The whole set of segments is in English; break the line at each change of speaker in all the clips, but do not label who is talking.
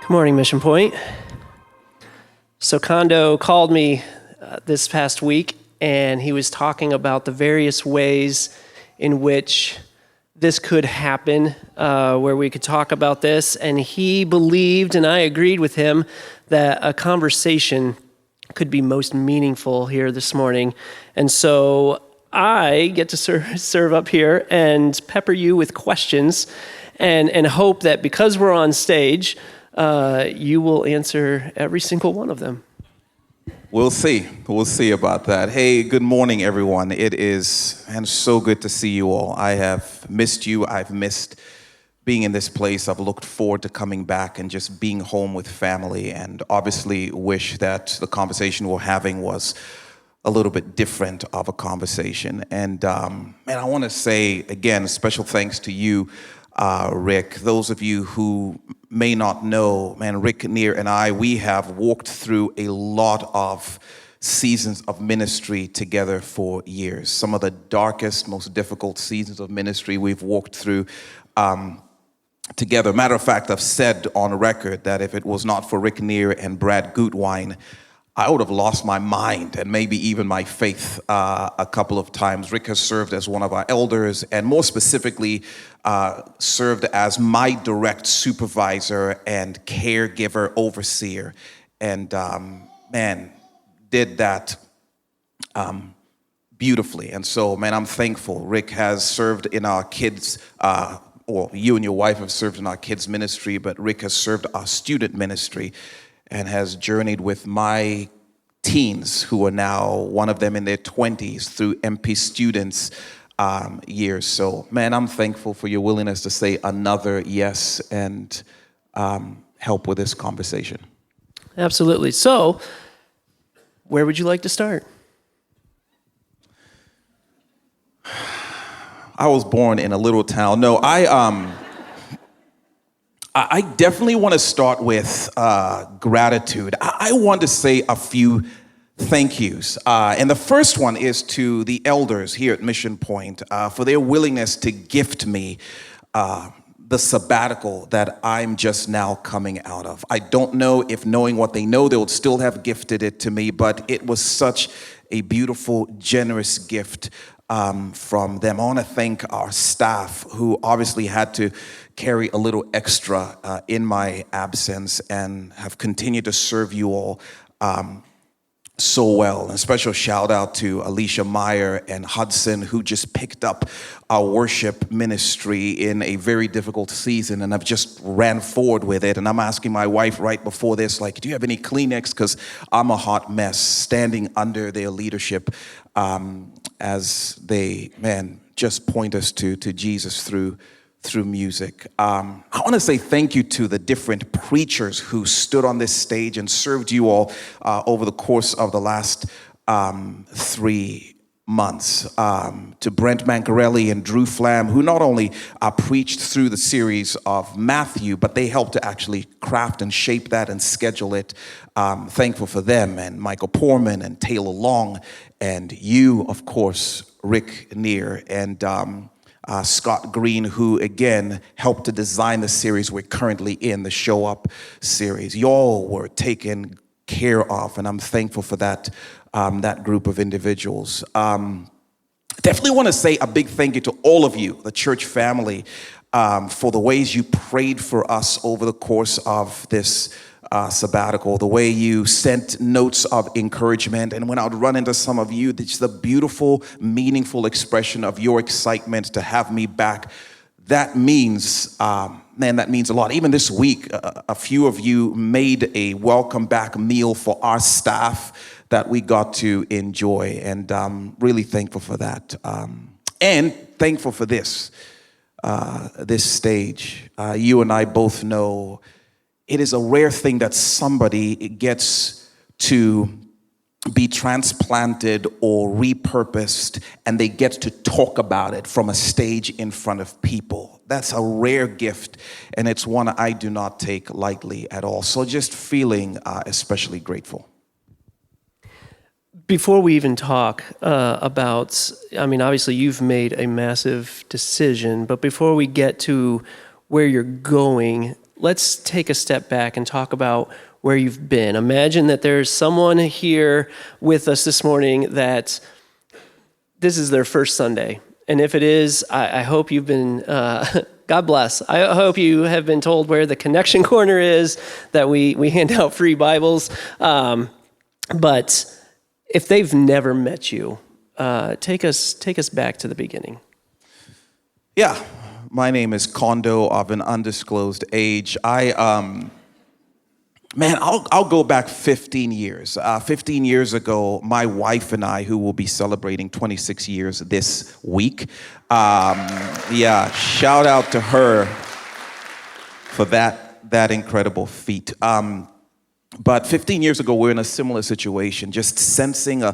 Good morning, Mission Point. So Kondo called me this past week, and he was talking about the various ways in which this could happen, where we could talk about this. And he believed, and I agreed with him, that a conversation could be most meaningful here this morning. And so I get to serve up here and pepper you with questions and hope that because we're on stage, you will answer every single one of them.
We'll see. We'll see about that. Hey, good morning, everyone. It is so good to see you all. I have missed you. I've missed being in this place. I've looked forward to coming back and just being home with family, and obviously wish that the conversation we're having was a little bit different of a conversation. And I want to say, again, special thanks to you, Rick. Those of you who may not know, Rick Neer and I, we have walked through a lot of seasons of ministry together for years. Some of the darkest, most difficult seasons of ministry we've walked through together. Matter of fact, I've said on record that if it was not for Rick Neer and Brad Gutwein, I would have lost my mind and maybe even my faith a couple of times. Rick has served as one of our elders, and more specifically, served as my direct supervisor and caregiver overseer. And did that beautifully. And so, I'm thankful. Rick has served in our kids, or you and your wife have served in our kids ministry, but Rick has served our student ministry and has journeyed with my teens, who are now, one of them in their 20s, through MP Students years. So, I'm thankful for your willingness to say another yes and help with this conversation.
Absolutely. So, where would you like to start?
I was born in a little town. No, I definitely want to start with gratitude. I want to say a few thank yous. And the first one is to the elders here at Mission Point for their willingness to gift me the sabbatical that I'm just now coming out of. I don't know if, knowing what they know, they would still have gifted it to me, but it was such a beautiful, generous gift from them. I want to thank our staff, who obviously had to carry a little extra in my absence and have continued to serve you all so well. And a special shout out to Alicia Meyer and Hudson, who just picked up our worship ministry in a very difficult season, and I've just ran forward with it. And I'm asking my wife right before this, like, do you have any Kleenex? Because I'm a hot mess, standing under their leadership as they, just point us to Jesus through music. I want to say thank you to the different preachers who stood on this stage and served you all over the course of the last 3 months. To Brent Mancarelli and Drew Flam, who not only preached through the series of Matthew, but they helped to actually craft and shape that and schedule it. Thankful for them, and Michael Poorman and Taylor Long, and you, of course, Rick Neer, and Scott Green, who again helped to design the series we're currently in, the Show Up series. Y'all were taken care of, and I'm thankful for that group of individuals. Definitely want to say a big thank you to all of you, the church family, for the ways you prayed for us over the course of this sabbatical, the way you sent notes of encouragement. And when I would run into some of you, it's the beautiful, meaningful expression of your excitement to have me back. That means, that means a lot. Even this week, a few of you made a welcome back meal for our staff that we got to enjoy. And I'm really thankful for that. And thankful for this stage. You and I both know it is a rare thing that somebody gets to be transplanted or repurposed and they get to talk about it from a stage in front of people. That's a rare gift, and it's one I do not take lightly at all. So just feeling especially grateful.
Before we even talk about, obviously you've made a massive decision, but before we get to where you're going, let's take a step back and talk about where you've been. Imagine that there's someone here with us this morning that this is their first Sunday. And if it is, I hope you've been, God bless. I hope you have been told where the connection corner is, that we hand out free Bibles. But if they've never met you, take us back to the beginning.
Yeah, my name is Kondo of an undisclosed age. I'll go back 15 years. 15 years ago, my wife and I, who will be celebrating 26 years this week, shout out to her for that incredible feat. But 15 years ago, we're in a similar situation, just sensing a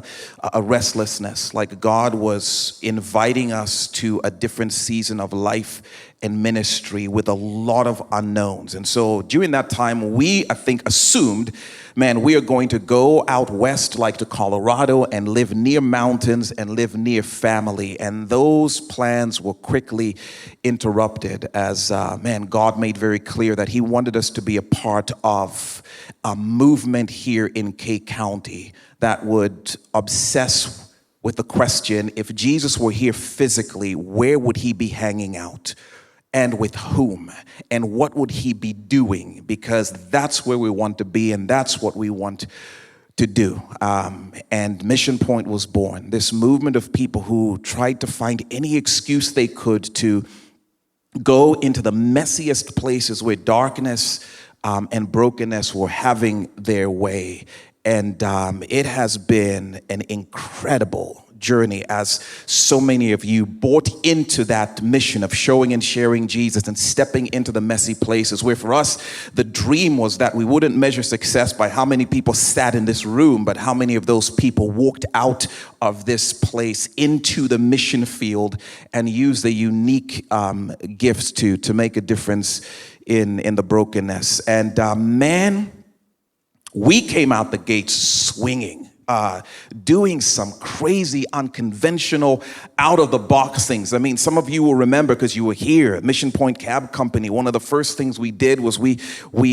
restlessness, like God was inviting us to a different season of life and ministry with a lot of unknowns. And so during that time, I think, assumed, we are going to go out west, like to Colorado, and live near mountains and live near family. And those plans were quickly interrupted as, God made very clear that He wanted us to be a part of a movement here in Kay County that would obsess with the question, if Jesus were here physically, where would He be hanging out? And with whom? And what would He be doing? Because that's where we want to be, and that's what we want to do. And Mission Point was born. This movement of people who tried to find any excuse they could to go into the messiest places where darkness and brokenness were having their way. And it has been an incredible journey as so many of you bought into that mission of showing and sharing Jesus and stepping into the messy places, where for us, the dream was that we wouldn't measure success by how many people sat in this room, but how many of those people walked out of this place into the mission field and used the unique gifts to make a difference in the brokenness. And we came out the gates swinging. Doing some crazy, unconventional, out-of-the-box things. I mean, some of you will remember because you were here at Mission Point Cab Company. One of the first things we did was we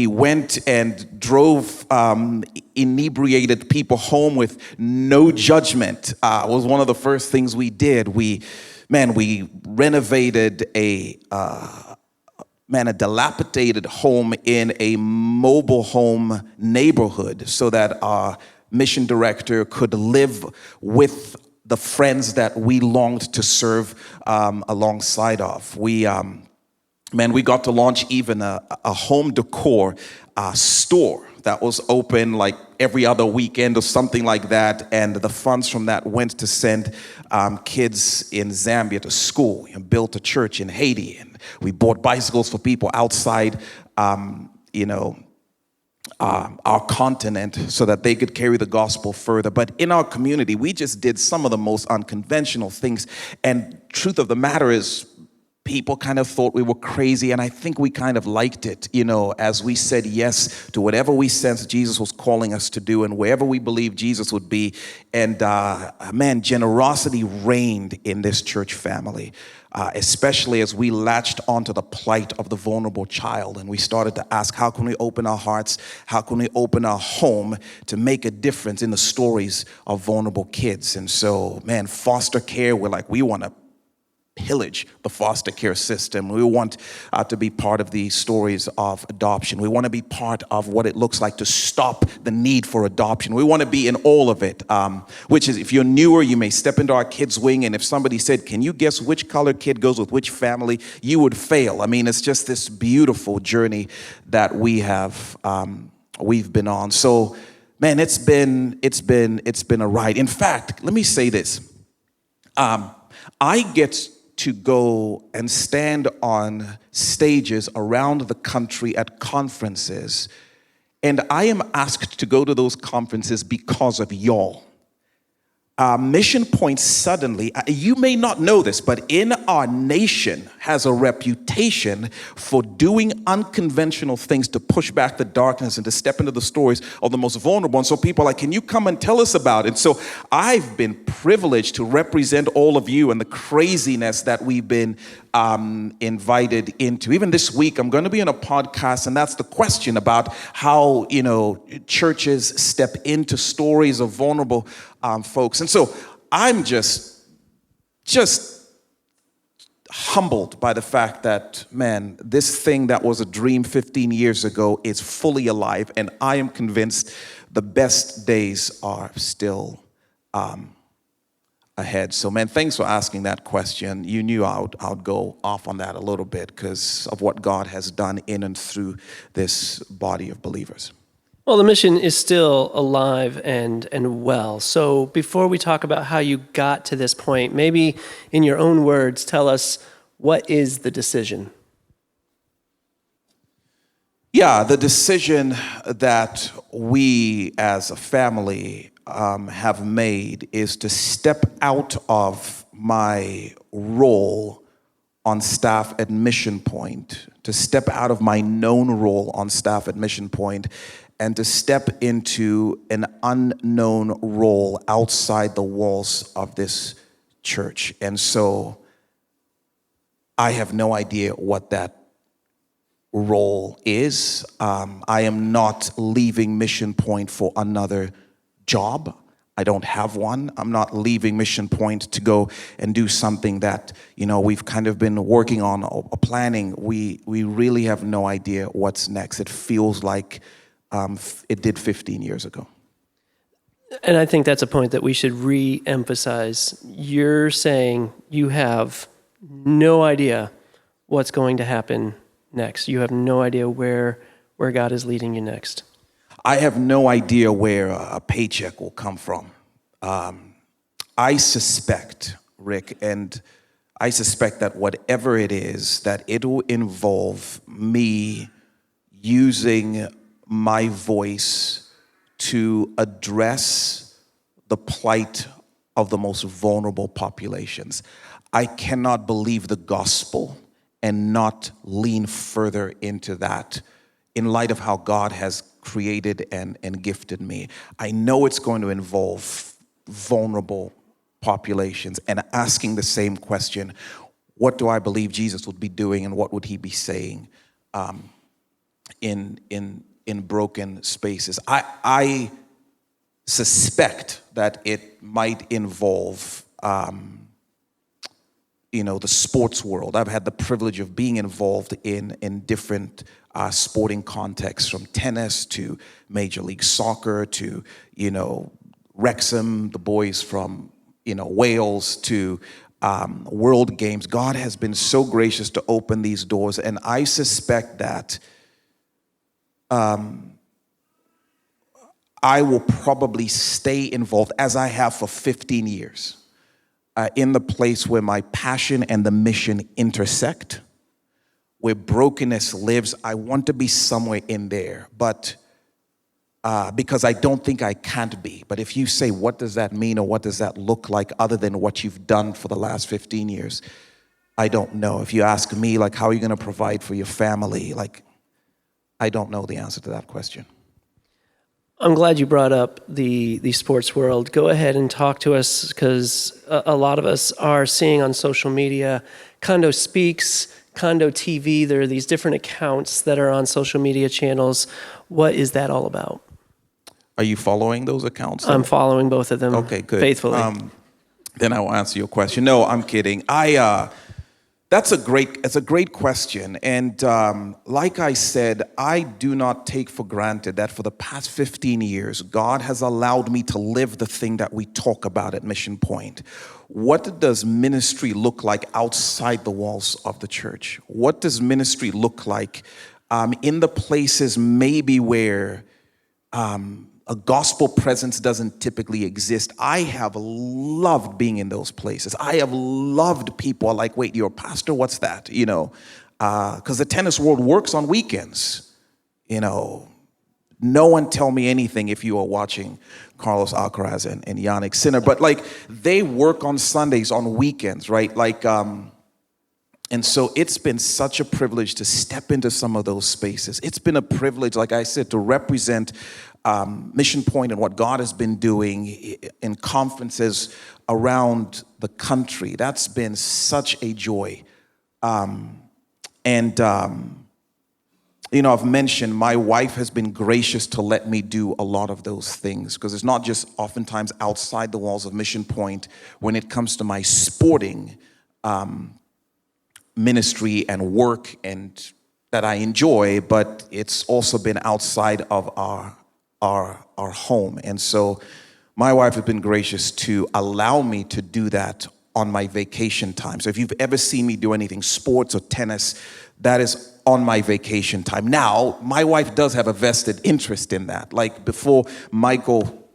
went and drove inebriated people home with no judgment. Was one of the first things we did. We renovated a dilapidated home in a mobile home neighborhood so that our mission director could live with the friends that we longed to serve alongside of. We got to launch even a home decor store that was open like every other weekend or something like that, and the funds from that went to send kids in Zambia to school, and built a church in Haiti, and we bought bicycles for people outside our continent so that they could carry the gospel further. But in our community, we just did some of the most unconventional things. And truth of the matter is, people kind of thought we were crazy, and I think we kind of liked it, as we said yes to whatever we sensed Jesus was calling us to do and wherever we believed Jesus would be. And generosity reigned in this church family. Especially as we latched onto the plight of the vulnerable child, and we started to ask, how can we open our hearts, how can we open our home to make a difference in the stories of vulnerable kids? And so, foster care, we want to pillage the foster care system. We want to be part of the stories of adoption. We want to be part of what it looks like to stop the need for adoption. We want to be in all of it, which is, if you're newer, you may step into our kids' wing, and if somebody said, can you guess which color kid goes with which family, you would fail. I mean, it's just this beautiful journey that we've been on. So, it's been a ride. In fact, let me say this. I get to go and stand on stages around the country at conferences, and I am asked to go to those conferences because of y'all. Mission Point suddenly, you may not know this, but in our nation has a reputation for doing unconventional things to push back the darkness and to step into the stories of the most vulnerable. And so people are like, can you come and tell us about it? So I've been privileged to represent all of you and the craziness that we've been invited into. Even this week, I'm going to be on a podcast, and that's the question about how, churches step into stories of vulnerable folks. And so I'm just humbled by the fact that, man, this thing that was a dream 15 years ago is fully alive, and I am convinced the best days are still ahead. So, man, thanks for asking that question. You knew I would go off on that a little bit because of what God has done in and through this body of believers.
Well, the mission is still alive and well. So before we talk about how you got to this point, maybe in your own words, tell us, what is the decision?
Yeah, the decision that we as a family have made is to step out of my role on staff at Mission Point, to step out of my known role on staff at Mission Point, and to step into an unknown role outside the walls of this church. And so I have no idea what that role is. I am not leaving Mission Point for another job. I don't have one. I'm not leaving Mission Point to go and do something that, we've kind of been working on or planning. We really have no idea what's next. It feels like it did 15 years ago.
And I think that's a point that we should re-emphasize. You're saying you have no idea what's going to happen next. You have no idea where God is leading you next.
I have no idea where a paycheck will come from. I suspect, Rick, and I suspect that whatever it is, that it will involve me using my voice to address the plight of the most vulnerable populations. I cannot believe the gospel and not lean further into that in light of how God has created and gifted me. I know it's going to involve vulnerable populations and asking the same question, what do I believe Jesus would be doing and what would he be saying in broken spaces? I suspect that it might involve the sports world. I've had the privilege of being involved in different sporting contexts, from tennis to Major League Soccer to, Wrexham, the boys from, Wales, to World Games. God has been so gracious to open these doors, and I suspect that I will probably stay involved, as I have for 15 years, in the place where my passion and the mission intersect, where brokenness lives. I want to be somewhere in there, but because I don't think I can't be. But if you say, what does that mean or what does that look like other than what you've done for the last 15 years? I don't know. If you ask me, how are you going to provide for your family? I don't know the answer to that question.
I'm glad you brought up the sports world. Go ahead and talk to us, because a lot of us are seeing on social media, Condo Speaks, Condo TV. There are these different accounts that are on social media channels. What is that all about? Are
you following those accounts?
I'm following both of them.
Okay, good.
Faithfully.
Then I will answer your question. No, I'm kidding. That's a great question. And like I said, I do not take for granted that for the past 15 years, God has allowed me to live the thing that we talk about at Mission Point. What does ministry look like outside the walls of the church? What does ministry look like in the places maybe where a gospel presence doesn't typically exist? I have loved being in those places. I have loved people are like, wait, you're a pastor? What's that? Because the tennis world works on weekends. No one tell me anything if you are watching Carlos Alcaraz and Yannick Sinner, but they work on Sundays, on weekends, right? And so it's been such a privilege to step into some of those spaces. It's been a privilege, like I said, to represent Mission Point and what God has been doing in conferences around the country. That's been such a joy And, I've mentioned my wife has been gracious to let me do a lot of those things because it's not just oftentimes outside the walls of Mission Point when it comes to my sporting ministry and work and that I enjoy, but it's also been outside of our home. And so my wife has been gracious to allow me to do that on my vacation time. So if you've ever seen me do anything, sports or tennis, that is on my vacation time. Now, my wife does have a vested interest in that. Like before Michael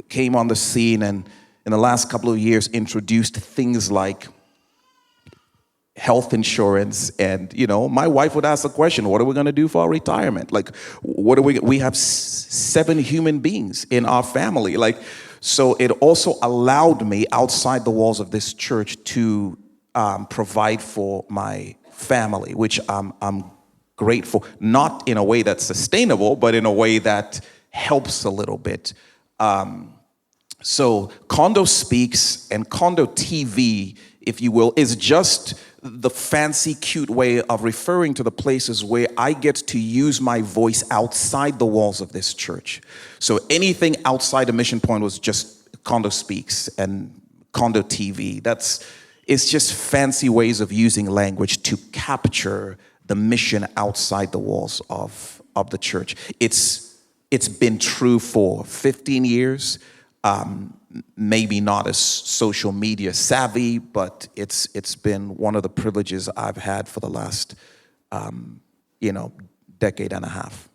came on the scene and in the last couple of years introduced things like health insurance, and my wife would ask the question, what are we going to do for our retirement? Like, we have 7 human beings in our family. Like, so it also allowed me outside the walls of this church to provide for my family, which I'm grateful, not in a way that's sustainable, but in a way that helps a little bit. So Condo Speaks and Condo TV, if you will, is just the fancy, cute way of referring to the places where I get to use my voice outside the walls of this church. So anything outside of Mission Point was just Condo Speaks and Condo TV. It's just fancy ways of using language to capture the mission outside the walls of the church. It's been true for 15 years. Maybe not as social media savvy, but it's been one of the privileges I've had for the last, decade and a half.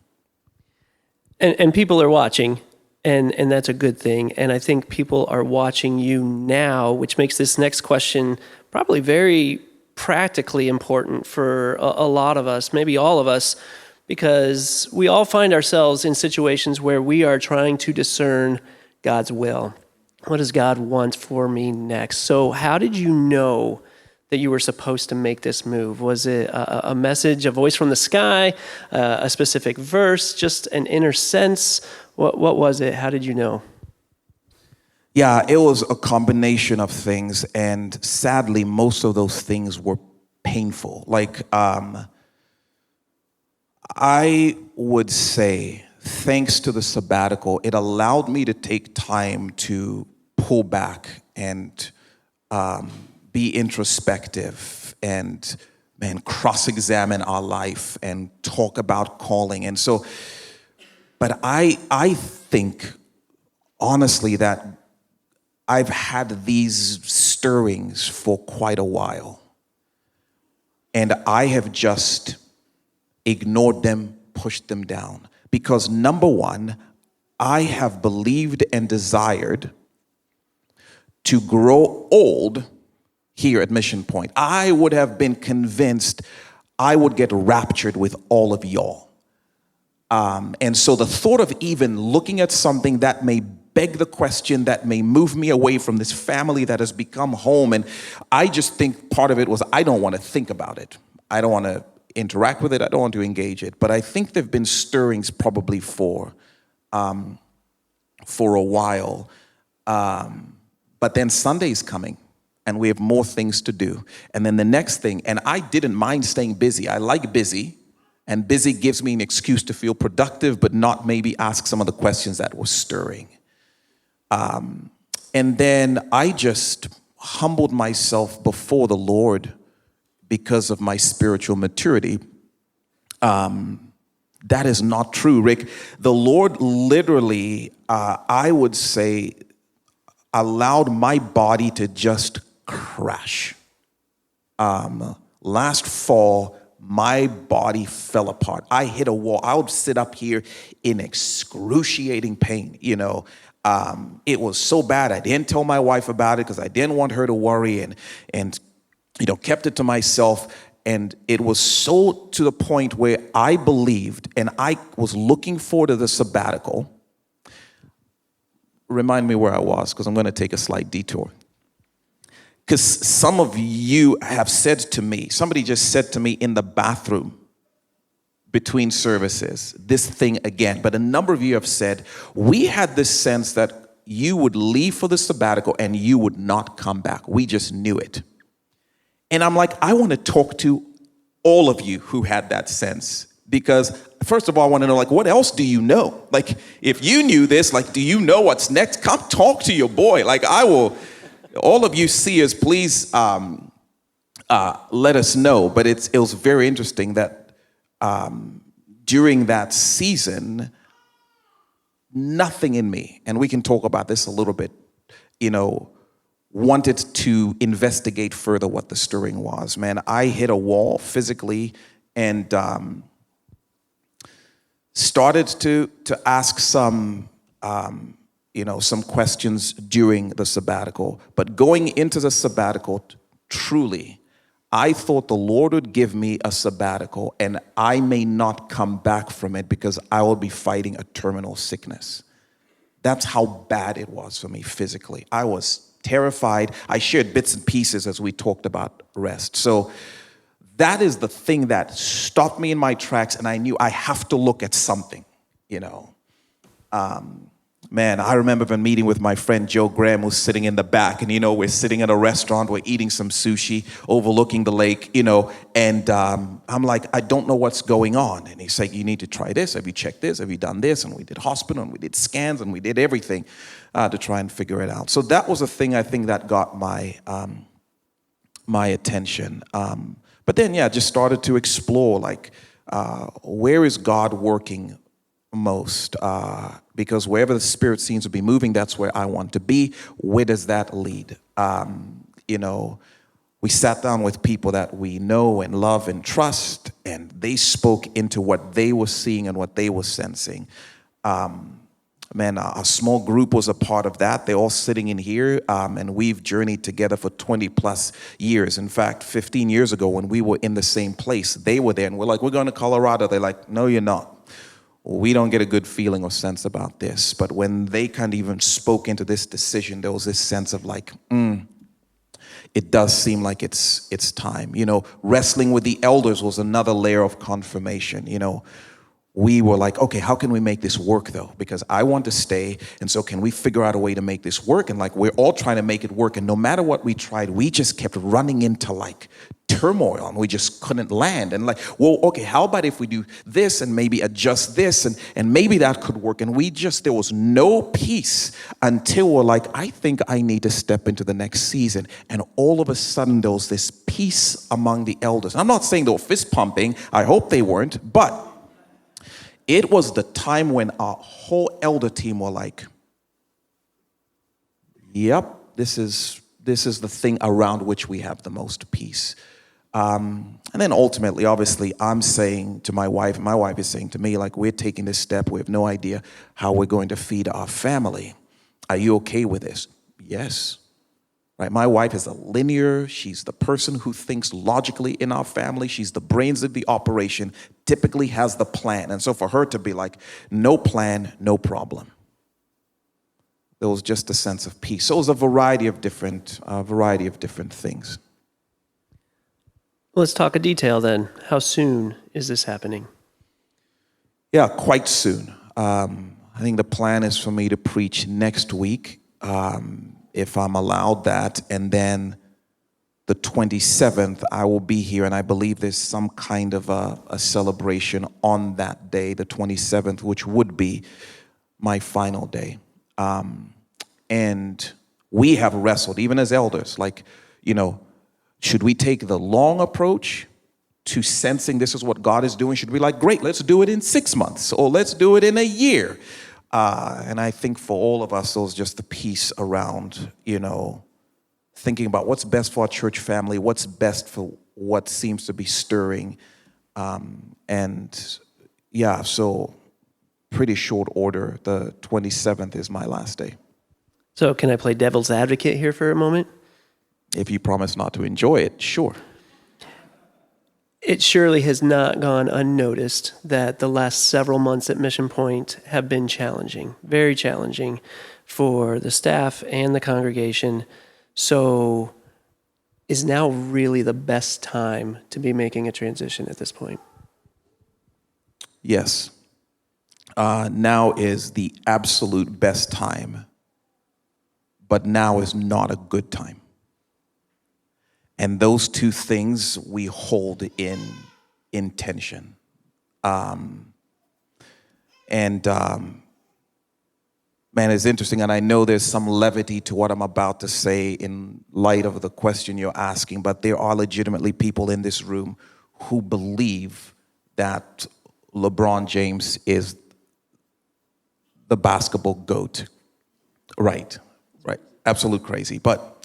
And people are watching, and that's a good thing. And I think people are watching you now, which makes this next question probably very practically important for a lot of us, maybe all of us, because we all find ourselves in situations where we are trying to discern God's will. What does God want for me next? So how did you know that you were supposed to make this move? Was it a message, a voice from the sky, a specific verse, just an inner sense? What was it? How did you know?
Yeah, it was a combination of things, and sadly, most of those things were painful. Like, I would say, thanks to the sabbatical, it allowed me to take time to pull back and be introspective and cross-examine our life and talk about calling. And so, but I think honestly that I've had these stirrings for quite a while, and I have just ignored them, pushed them down. Because number one, I have believed and desired to grow old here at Mission Point. I would have been convinced I would get raptured with all of y'all. And so the thought of even looking at something that may beg the question, that may move me away from this family that has become home, and I just think part of it was I don't want to think about it. I don't want to interact with it. I don't want to engage it. But I think there've been stirrings probably for a while. But then Sunday's coming, and we have more things to do. And then the next thing, and I didn't mind staying busy. I like busy, and busy gives me an excuse to feel productive, but not maybe ask some of the questions that were stirring. And then I just humbled myself before the Lord because of my spiritual maturity. That is not true, Rick. The Lord literally, I would say, allowed my body to just crash. Last fall, my body fell apart. I hit a wall. I would sit up here in excruciating pain, It was so bad. I didn't tell my wife about it because I didn't want her to worry, and kept it to myself. And it was so to the point where I believed, and I was looking forward to the sabbatical. Remind me where I was, because I'm going to take a slight detour. Because some of you have said to me, somebody just said to me in the bathroom between services, this thing again. But a number of you have said, we had this sense that you would leave for the sabbatical and you would not come back. We just knew it. And I'm like, I want to talk to all of you who had that sense. Because first of all, I want to know, like, what else do you know? Like, if you knew this, like, do you know what's next? Come talk to your boy. Like, I will, all of you seers, please let us know. But it was very interesting that during that season, nothing in me, and we can talk about this a little bit, wanted to investigate further what the stirring was. Man, I hit a wall physically and started to ask some some questions during the sabbatical. But going into the sabbatical, truly, I thought the Lord would give me a sabbatical and I may not come back from it because I will be fighting a terminal sickness. That's how bad it was for me physically. I was terrified. I shared bits and pieces as we talked about rest. So that is the thing that stopped me in my tracks, and I knew I have to look at something, Man, I remember a meeting with my friend Joe Graham, who's sitting in the back, and we're sitting at a restaurant, we're eating some sushi, overlooking the lake, and I'm like, I don't know what's going on. And he's like, you need to try this. Have you checked this? Have you done this? And we did hospital, and we did scans, and we did everything to try and figure it out. So that was a thing I think that got my my attention. But then, just started to explore, like, where is God working most? Because wherever the Spirit seems to be moving, that's where I want to be. Where does that lead? We sat down with people that we know and love and trust, and they spoke into what they were seeing and what they were sensing. Man, a small group was a part of that. They're all sitting in here, and we've journeyed together for 20 plus years. In fact, 15 years ago when we were in the same place, they were there, and we're like, we're going to Colorado. They're like, no, you're not. We don't get a good feeling or sense about this. But when they kind of even spoke into this decision, there was this sense of like, it does seem like it's time. Wrestling with the elders was another layer of confirmation. We were like, okay, how can we make this work though? Because I want to stay, and so can we figure out a way to make this work? And like, we're all trying to make it work, and no matter what we tried, we just kept running into like turmoil, and we just couldn't land. And like, well, okay, how about if we do this and maybe adjust this, and maybe that could work? And there was no peace until we're like, I think I need to step into the next season. And all of a sudden there was this peace among the elders. I'm not saying they were fist pumping. I hope they weren't, but it was the time when our whole elder team were like, yep, this is the thing around which we have the most peace. And then ultimately, obviously, I'm saying to my wife, and my wife is saying to me, like, we're taking this step. We have no idea how we're going to feed our family. Are you okay with this? Yes. Right? My wife is a linear. She's the person who thinks logically in our family. She's the brains of the operation, typically has the plan. And so for her to be like, no plan, no problem. There was just a sense of peace. So it was a variety of different things.
Let's talk a detail then. How soon is this happening?
Yeah, quite soon. I think the plan is for me to preach next week, if I'm allowed that. And then the 27th, I will be here. And I believe there's some kind of a celebration on that day, the 27th, which would be my final day. And we have wrestled, even as elders, like, should we take the long approach to sensing this is what God is doing? Should we like, great, let's do it in 6 months, or let's do it in a year? And I think for all of us, there's just the peace around, thinking about what's best for our church family, what's best for what seems to be stirring. So pretty short order, the 27th is my last day.
So can I play devil's advocate here for a moment?
If you promise not to enjoy it, sure.
It surely has not gone unnoticed that the last several months at Mission Point have been challenging, very challenging for the staff and the congregation. So is now really the best time to be making a transition at this point?
Yes. Now is the absolute best time, but now is not a good time. And those two things we hold in tension. Man, it's interesting, and I know there's some levity to what I'm about to say in light of the question you're asking, but there are legitimately people in this room who believe that LeBron James is the basketball GOAT. Right. Absolute crazy. But,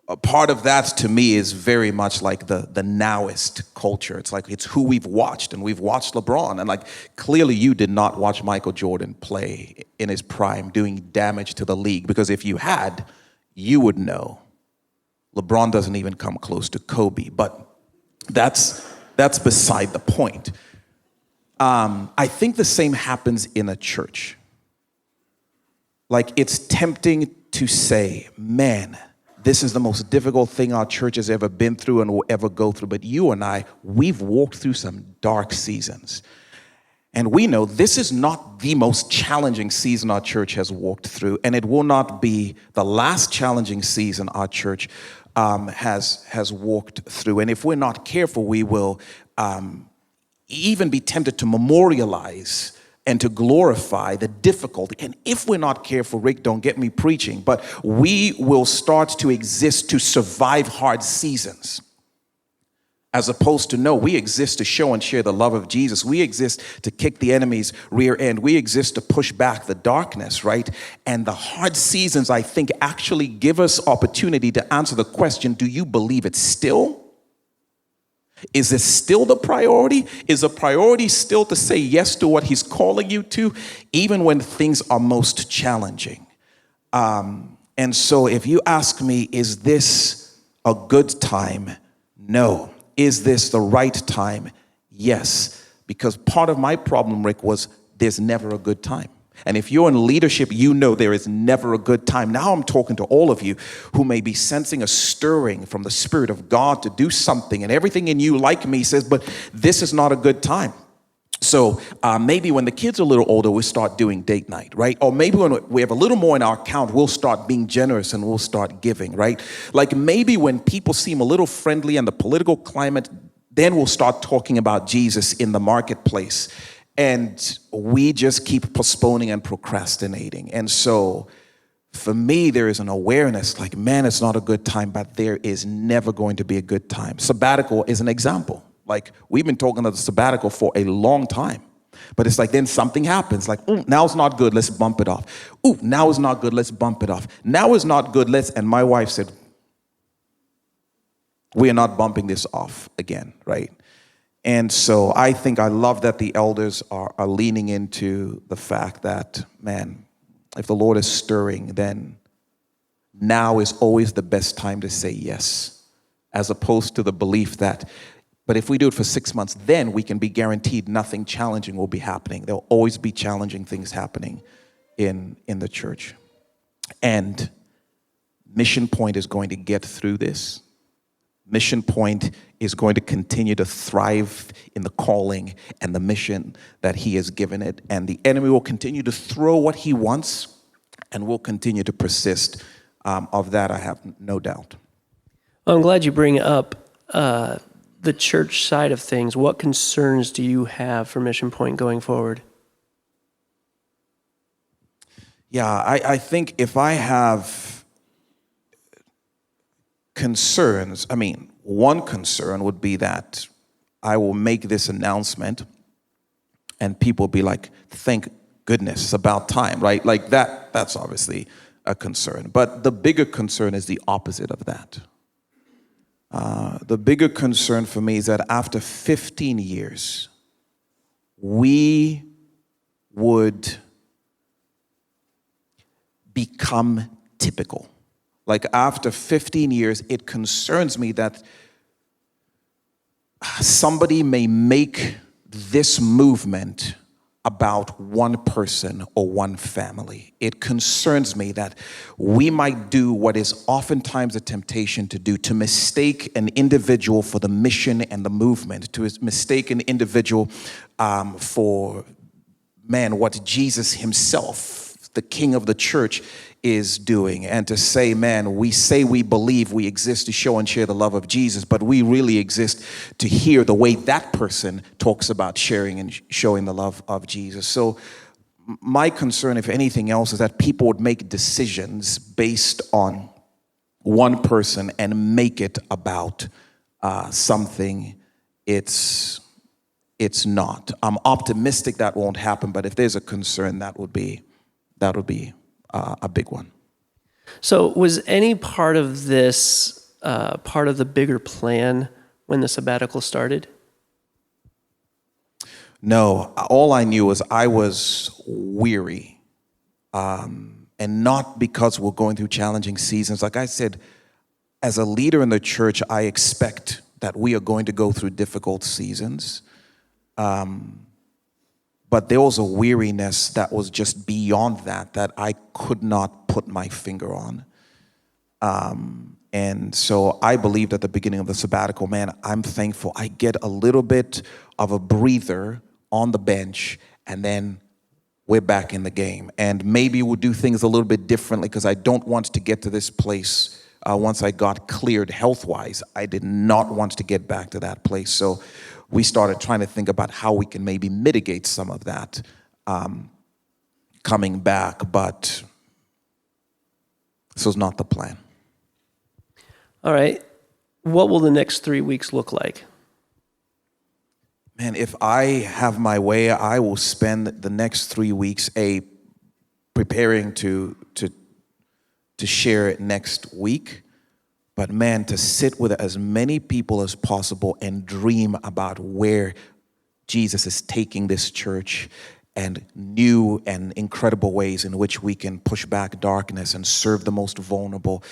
a part of that to me is very much like the nowist culture. It's like it's who we've watched, and we've watched LeBron, and like clearly you did not watch Michael Jordan play in his prime doing damage to the league, because if you had, you would know LeBron doesn't even come close to Kobe. But that's beside the point. I think the same happens in a church. Like, it's tempting to say, man, this is the most difficult thing our church has ever been through and will ever go through. But you and I, we've walked through some dark seasons. And we know this is not the most challenging season our church has walked through. And it will not be the last challenging season our church has walked through. And if we're not careful, we will even be tempted to memorialize and to glorify the difficulty. And if we're not careful, Rick, don't get me preaching, but we will start to exist to survive hard seasons. As opposed to, no, we exist to show and share the love of Jesus. We exist to kick the enemy's rear end. We exist to push back the darkness, right? And the hard seasons, I think, actually give us opportunity to answer the question, do you believe it still? Is this still the priority? Is the priority still to say yes to what he's calling you to, even when things are most challenging? And so if you ask me, is this a good time? No. Is this the right time? Yes. Because part of my problem, Rick, was there's never a good time. And if you're in leadership, you know there is never a good time. Now I'm talking to all of you who may be sensing a stirring from the Spirit of God to do something, and everything in you, like me, says, but this is not a good time. So maybe when the kids are a little older, we'll start doing date night, right? Or maybe when we have a little more in our account, we'll start being generous and we'll start giving, right? Like maybe when people seem a little friendly and the political climate, then we'll start talking about Jesus in the marketplace. And we just keep postponing and procrastinating. And so for me, there is an awareness like, man, it's not a good time, but there is never going to be a good time. Sabbatical is an example. Like, we've been talking about the sabbatical for a long time. But it's like then something happens. Like, now it's not good, let's bump it off. Now it's not good, let's bump it off. Now it's not good, and my wife said, we are not bumping this off again, right? And so I think I love that the elders are leaning into the fact that, man, if the Lord is stirring, then now is always the best time to say yes, as opposed to the belief that, but if we do it for 6 months, then we can be guaranteed nothing challenging will be happening. There'll always be challenging things happening in the church. And Mission Point is going to get through this. Mission Point is going to continue to thrive in the calling and the mission that he has given it. And the enemy will continue to throw what he wants, and will continue to persist. Of that, I have no doubt.
Well, I'm glad you bring up the church side of things. What concerns do you have for Mission Point going forward?
Yeah, I think if I have concerns, one concern would be that I will make this announcement and people will be like, thank goodness, it's about time, right? Like that's obviously a concern. But the bigger concern is the opposite of that. The bigger concern for me is that after 15 years, we would become typical. Like after 15 years, it concerns me that somebody may make this movement about one person or one family. It concerns me that we might do what is oftentimes a temptation to do, to mistake an individual for the mission and the movement, to mistake an individual for, what Jesus himself the king of the church is doing, and to say, man, we say we believe, we exist to show and share the love of Jesus, but we really exist to hear the way that person talks about sharing and showing the love of Jesus. So my concern, if anything else, is that people would make decisions based on one person and make it about something it's not. I'm optimistic that won't happen, but if there's a concern, that would be a big one.
So was any part of this part of the bigger plan when the sabbatical started?
No, all I knew was I was weary, and not because we're going through challenging seasons. Like I said, as a leader in the church, I expect that we are going to go through difficult seasons. But there was a weariness that was just beyond that I could not put my finger on. And so I believed at the beginning of the sabbatical, man, I'm thankful I get a little bit of a breather on the bench, and then we're back in the game. And maybe we'll do things a little bit differently, because I don't want to get to this place once I got cleared health-wise. I did not want to get back to that place. So we started trying to think about how we can maybe mitigate some of that coming back, but this was not the plan.
All right. What will the next 3 weeks look like?
Man, if I have my way, I will spend the next 3 weeks preparing to share it next week. But man, to sit with as many people as possible and dream about where Jesus is taking this church, and new and incredible ways in which we can push back darkness and serve the most vulnerable.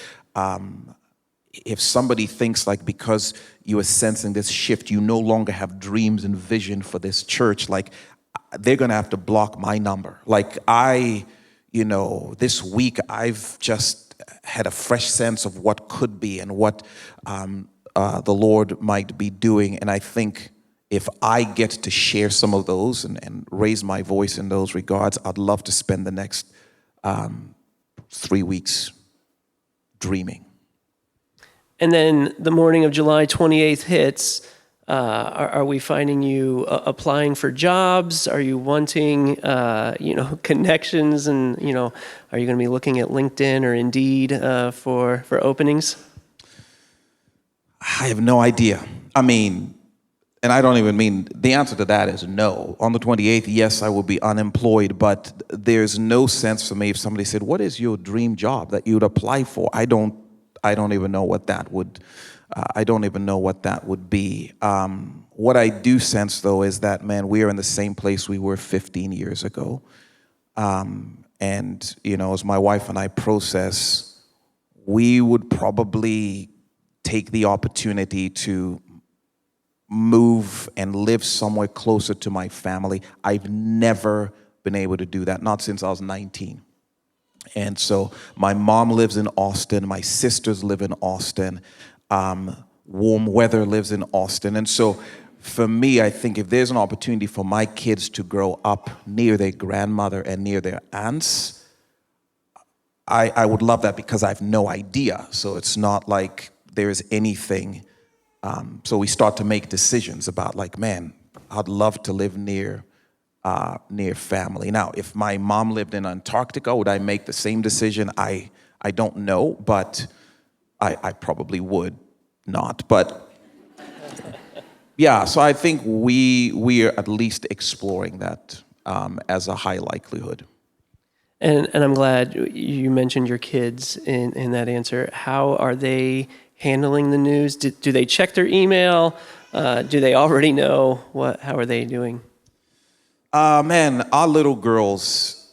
If somebody thinks like because you are sensing this shift, you no longer have dreams and vision for this church, like they're going to have to block my number. Like this week I've just had a fresh sense of what could be and what the Lord might be doing. And I think if I get to share some of those and raise my voice in those regards, I'd love to spend the next 3 weeks dreaming.
And then the morning of July 28th hits. Are we finding you applying for jobs? Are you wanting, connections? And, are you going to be looking at LinkedIn or Indeed for openings?
I have no idea. I mean, and I don't even mean, the answer to that is no. On the 28th, yes, I will be unemployed, but there's no sense for me if somebody said, what is your dream job that you'd apply for? I don't even know what that would be. What I do sense, though, is that, man, we are in the same place we were 15 years ago. And, as my wife and I process, we would probably take the opportunity to move and live somewhere closer to my family. I've never been able to do that, not since I was 19. And so my mom lives in Austin. My sisters live in Austin. Warm weather lives in Austin. And so for me, I think if there's an opportunity for my kids to grow up near their grandmother and near their aunts, I would love that, because I have no idea. So it's not like there's anything. So we start to make decisions about like, man, I'd love to live near family. Now, if my mom lived in Antarctica, would I make the same decision? I don't know, but I probably would not. But yeah, so I think we are at least exploring that as a high likelihood.
And I'm glad you mentioned your kids in that answer. How are they handling the news? Do they check their email? Do they already know how are they doing?
Man, our little girls,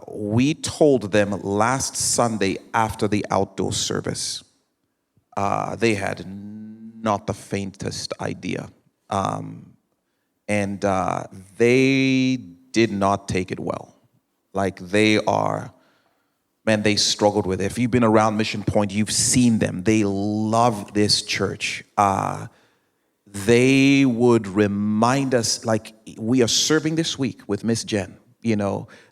we told them last Sunday after the outdoor service. They had not the faintest idea. And they did not take it well. Like they struggled with it. If you've been around Mission Point, you've seen them. They love this church. They would remind us, like, we are serving this week with Miss Jen.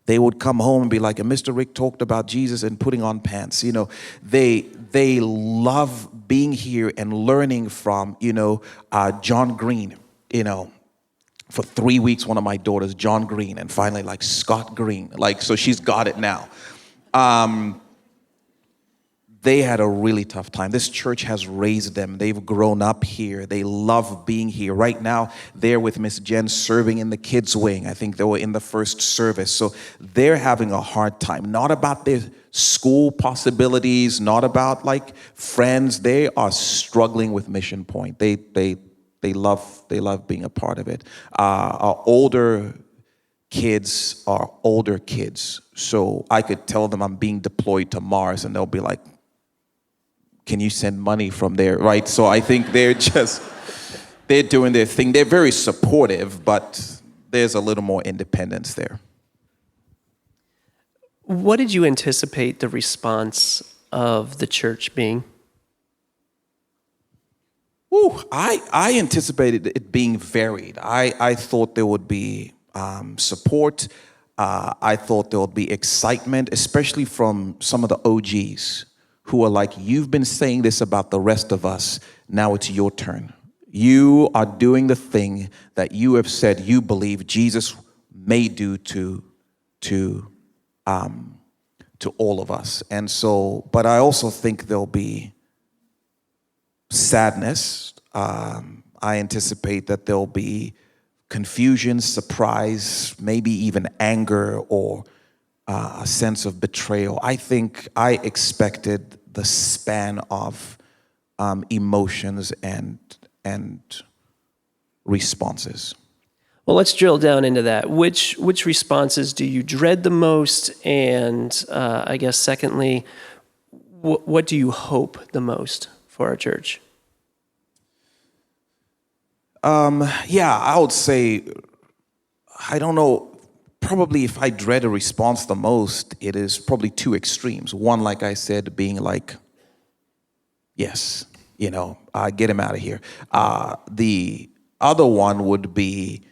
they would come home and be like, and Mr. Rick talked about Jesus and putting on pants. They love being here and learning from, John Green, for 3 weeks, one of my daughters, John Green, and finally like Scott Green, so she's got it now. They had a really tough time. This church has raised them. They've grown up here. They love being here. Right now, they're with Miss Jen serving in the kids' wing. I think they were in the first service. So they're having a hard time. Not about their school possibilities, not about like friends. They are struggling with Mission Point. They love being a part of it. Our older kids are older kids. So I could tell them I'm being deployed to Mars and they'll be like, can you send money from there, right? So I think they're doing their thing. They're very supportive, but there's a little more independence there.
What did you anticipate the response of the church being?
I anticipated it being varied. I thought there would be support. I thought there would be excitement, especially from some of the OGs who are like, you've been saying this about the rest of us. Now it's your turn. You are doing the thing that you have said you believe Jesus may do to all of us. And so, but I also think there'll be sadness. I anticipate that there'll be confusion, surprise, maybe even anger or a sense of betrayal. I think I expected the span of emotions and responses.
Well, let's drill down into that. Which responses do you dread the most? And I guess secondly, what do you hope the most for our church? I would say, I don't know, probably if I dread a response the most, it is probably two extremes. One, like I said, being like, yes, get him out of here. The other one would be,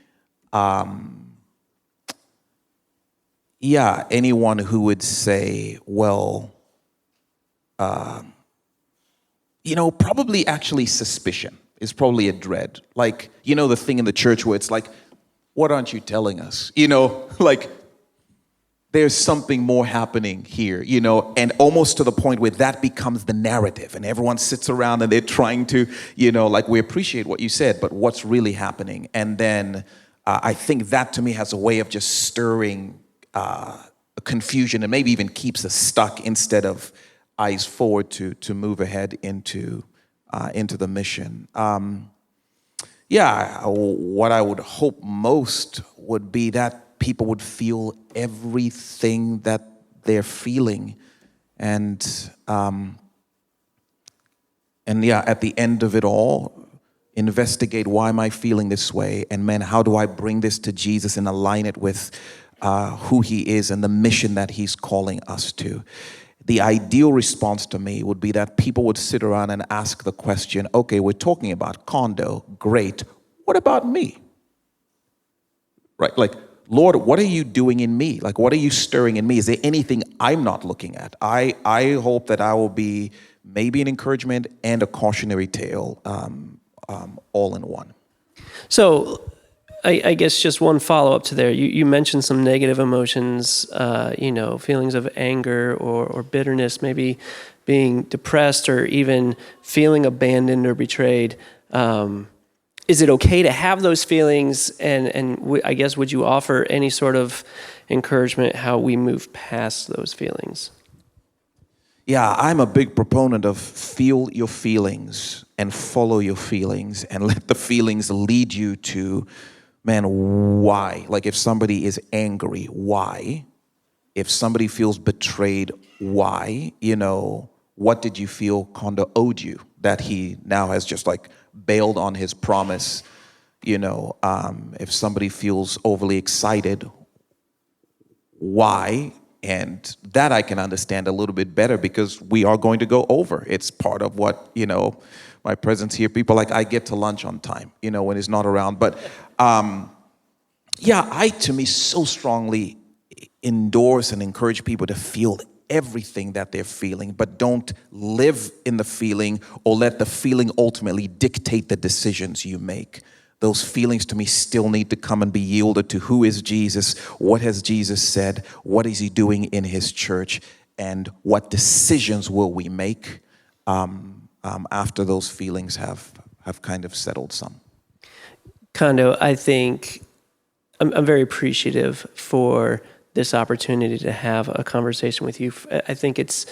anyone who would say, well, probably actually suspicion is probably a dread. Like, the thing in the church where it's like, what aren't you telling us? Like there's something more happening here, and almost to the point where that becomes the narrative and everyone sits around and they're trying to, like, we appreciate what you said, but what's really happening? And then I think that to me has a way of just stirring confusion and maybe even keeps us stuck instead of eyes forward to move ahead into the mission. What I would hope most would be that people would feel everything that they're feeling, and at the end of it all, investigate, why am I feeling this way, and man, how do I bring this to Jesus and align it with who He is and the mission that He's calling us to. The ideal response to me would be that people would sit around and ask the question, okay, we're talking about Condo, great. What about me? Right? Like, Lord, what are you doing in me? Like, what are you stirring in me? Is there anything I'm not looking at? I hope that I will be maybe an encouragement and a cautionary tale all in one. So I guess just one follow-up to there. You mentioned some negative emotions, feelings of anger or bitterness, maybe being depressed or even feeling abandoned or betrayed. Is it okay to have those feelings? And I guess, would you offer any sort of encouragement how we move past those feelings?
Yeah, I'm a big proponent of feel your feelings and follow your feelings and let the feelings lead you to, man, why? Like if somebody is angry, why? If somebody feels betrayed, why? What did you feel Kondo owed you that he now has just like bailed on his promise? If somebody feels overly excited, why? And that I can understand a little bit better because we are going to go over. It's part of what, my presence here. People like, I get to lunch on time, when he's not around. But, to me, so strongly endorse and encourage people to feel everything that they're feeling, but don't live in the feeling or let the feeling ultimately dictate the decisions you make. Those feelings to me still need to come and be yielded to who is Jesus, what has Jesus said, what is he doing in his church, and what decisions will we make after those feelings have kind of settled some.
Kondo, I think I'm very appreciative for this opportunity to have a conversation with you. I think it's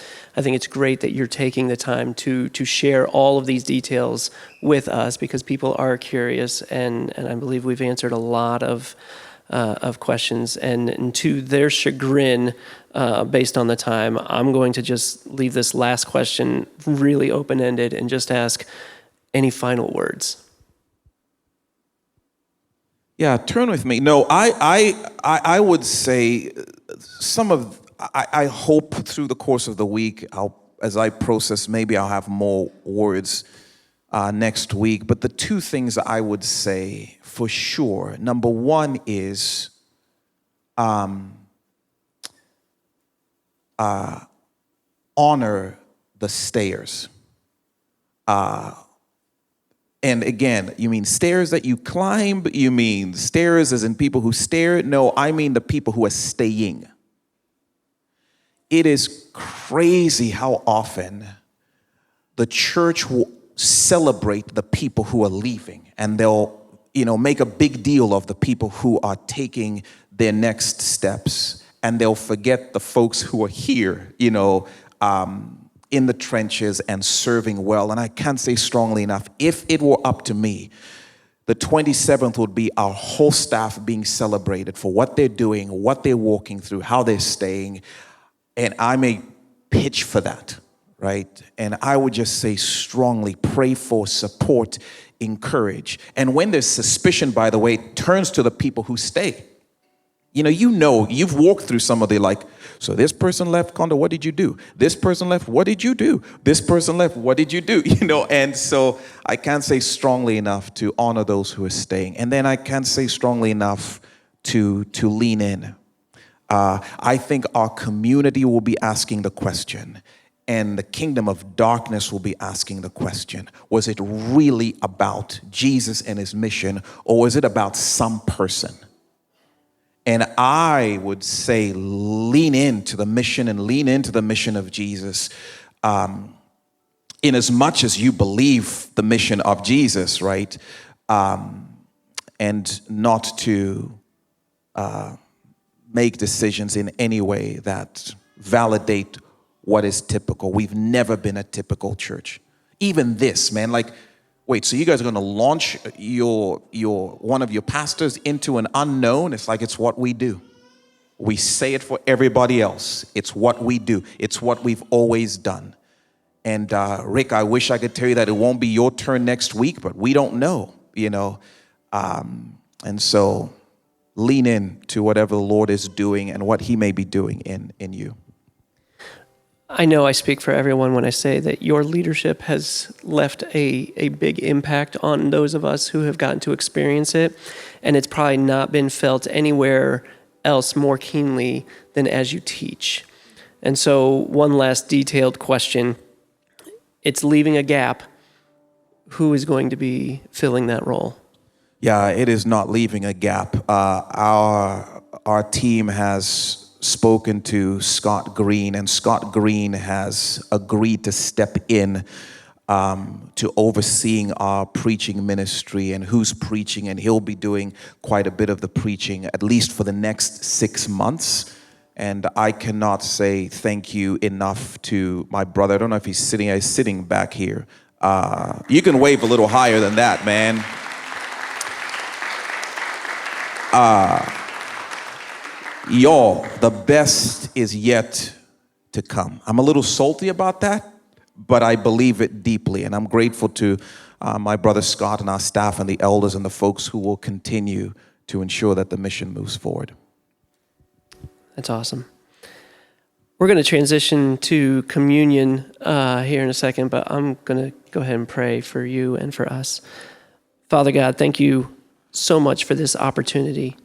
great that you're taking the time to share all of these details with us, because people are curious, and I believe we've answered a lot of questions. And to their chagrin, based on the time, I'm going to just leave this last question really open-ended and just ask, any final words?
Yeah, turn with me. No, I would say I hope through the course of the week, as I process, maybe I'll have more words next week. But the two things I would say for sure, number one is honor the stayers. And again, you mean stairs that you climb? You mean stairs as in people who stare? No, I mean the people who are staying. It is crazy how often the church will celebrate the people who are leaving, and they'll, make a big deal of the people who are taking their next steps, and they'll forget the folks who are here, in the trenches and serving well. And I can't say strongly enough, if it were up to me, the 27th would be our whole staff being celebrated for what they're doing, what they're walking through, how they're staying. And I may pitch for that, right? And I would just say strongly, pray for, support, encourage. And when there's suspicion, by the way, it turns to the people who stay. You've walked through some of the so this person left, Kondo, what did you do? This person left, what did you do? This person left, what did you do? And so I can't say strongly enough to honor those who are staying. And then I can't say strongly enough to lean in. I think our community will be asking the question, and the kingdom of darkness will be asking the question, was it really about Jesus and his mission, or was it about some person? And I would say lean into the mission and lean into the mission of Jesus, in as much as you believe the mission of Jesus, right? And not to make decisions in any way that validate what is typical. We've never been a typical church. Even this, man, wait, so you guys are going to launch your one of your pastors into an unknown? It's what we do. We say it for everybody else. It's what we do. It's what we've always done. And Rick, I wish I could tell you that it won't be your turn next week, but we don't know, And so lean in to whatever the Lord is doing and what he may be doing in you.
I know I speak for everyone when I say that your leadership has left a big impact on those of us who have gotten to experience it, and it's probably not been felt anywhere else more keenly than as you teach. And so one last detailed question. It's leaving a gap. Who is going to be filling that role?
Yeah, it is not leaving a gap. Our team has spoken to Scott Green, and Scott Green has agreed to step in to overseeing our preaching ministry and who's preaching, and he'll be doing quite a bit of the preaching, at least for the next 6 months. And I cannot say thank you enough to my brother. I don't know if he's sitting back here. You can wave a little higher than that, man. Y'all, the best is yet to come. I'm a little salty about that, but I believe it deeply. And I'm grateful to my brother Scott and our staff and the elders and the folks who will continue to ensure that the mission moves forward.
That's awesome. We're going to transition to communion here in a second, but I'm going to go ahead and pray for you and for us. Father God, thank you so much for this opportunity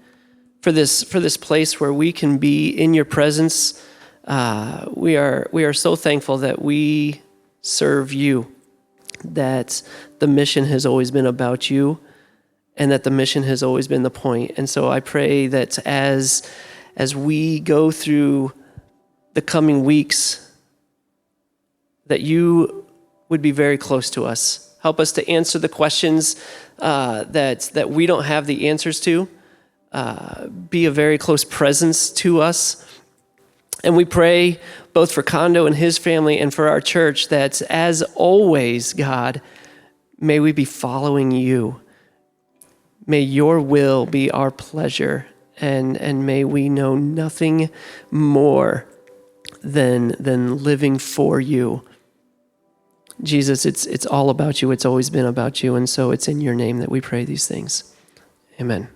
for this place where we can be in your presence. We are so thankful that we serve you, that the mission has always been about you, and that the mission has always been the point. And so I pray that as we go through the coming weeks, that you would be very close to us. Help us to answer the questions that we don't have the answers to. Be a very close presence to us. And we pray both for Kondo and his family and for our church that, as always, God, may we be following you. May your will be our pleasure, and may we know nothing more than living for you. Jesus, it's all about you. It's always been about you. And so it's in your name that we pray these things. Amen.